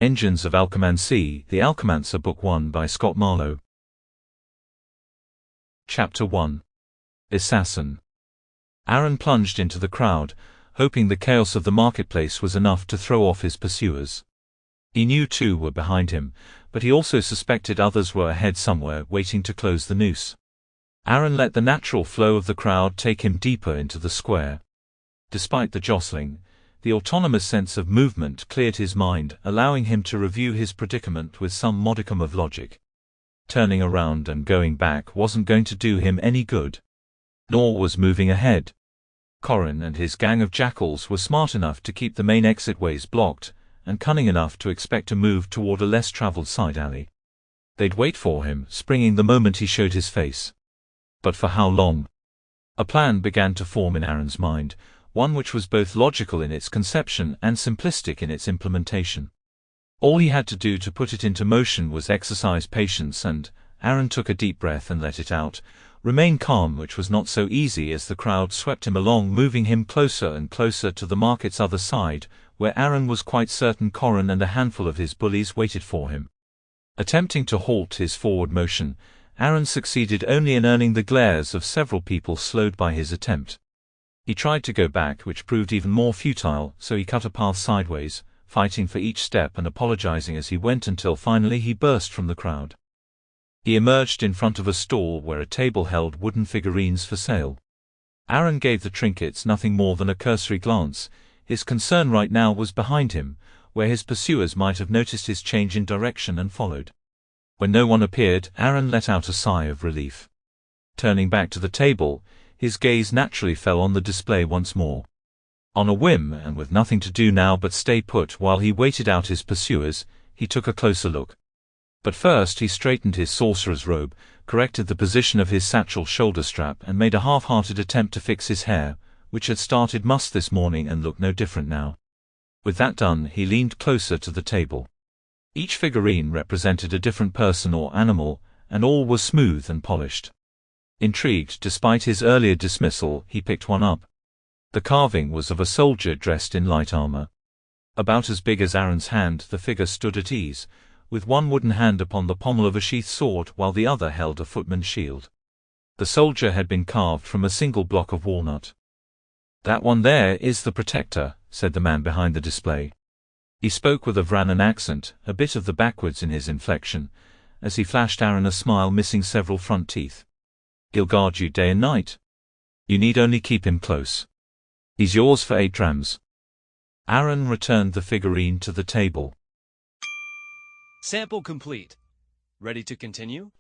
Engines of Alchemancy, The Alchemancer, Book 1 by Scott Marlowe. Chapter 1. Assassin. Aaron plunged into the crowd, hoping the chaos of the marketplace was enough to throw off his pursuers. He knew two were behind him, but he also suspected others were ahead somewhere, waiting to close the noose. Aaron let the natural flow of the crowd take him deeper into the square. Despite the jostling, the autonomous sense of movement cleared his mind, allowing him to review his predicament with some modicum of logic. Turning around and going back wasn't going to do him any good. Nor was moving ahead. Corrin and his gang of jackals were smart enough to keep the main exit ways blocked, and cunning enough to expect a move toward a less traveled side alley. They'd wait for him, springing the moment he showed his face. But for how long? A plan began to form in Aaron's mind, one which was both logical in its conception and simplistic in its implementation. All he had to do to put it into motion was exercise patience and, Aaron took a deep breath and let it out, remain calm, which was not so easy as the crowd swept him along, moving him closer and closer to the market's other side, where Aaron was quite certain Corrin and a handful of his bullies waited for him. Attempting to halt his forward motion, Aaron succeeded only in earning the glares of several people slowed by his attempt. He tried to go back, which proved even more futile, so he cut a path sideways, fighting for each step and apologizing as he went until finally he burst from the crowd. He emerged in front of a stall where a table held wooden figurines for sale. Aaron gave the trinkets nothing more than a cursory glance. His concern right now was behind him, where his pursuers might have noticed his change in direction and followed. When no one appeared, Aaron let out a sigh of relief. Turning back to the table, his gaze naturally fell on the display once more. On a whim, and with nothing to do now but stay put while he waited out his pursuers, he took a closer look. But first he straightened his sorcerer's robe, corrected the position of his satchel shoulder strap, and made a half-hearted attempt to fix his hair, which had started mussed this morning and looked no different now. With that done, he leaned closer to the table. Each figurine represented a different person or animal, and all were smooth and polished. Intrigued despite his earlier dismissal, he picked one up. The carving was of a soldier dressed in light armor. About as big as Aaron's hand, the figure stood at ease, with one wooden hand upon the pommel of a sheathed sword while the other held a footman's shield. The soldier had been carved from a single block of walnut. "That one there is the protector," said the man behind the display. He spoke with a Vranan accent, a bit of the backwards in his inflection, as he flashed Aaron a smile missing several front teeth. "He'll guard you day and night. You need only keep him close. He's yours for 8 drams. Aaron returned the figurine to the table. Sample complete. Ready to continue?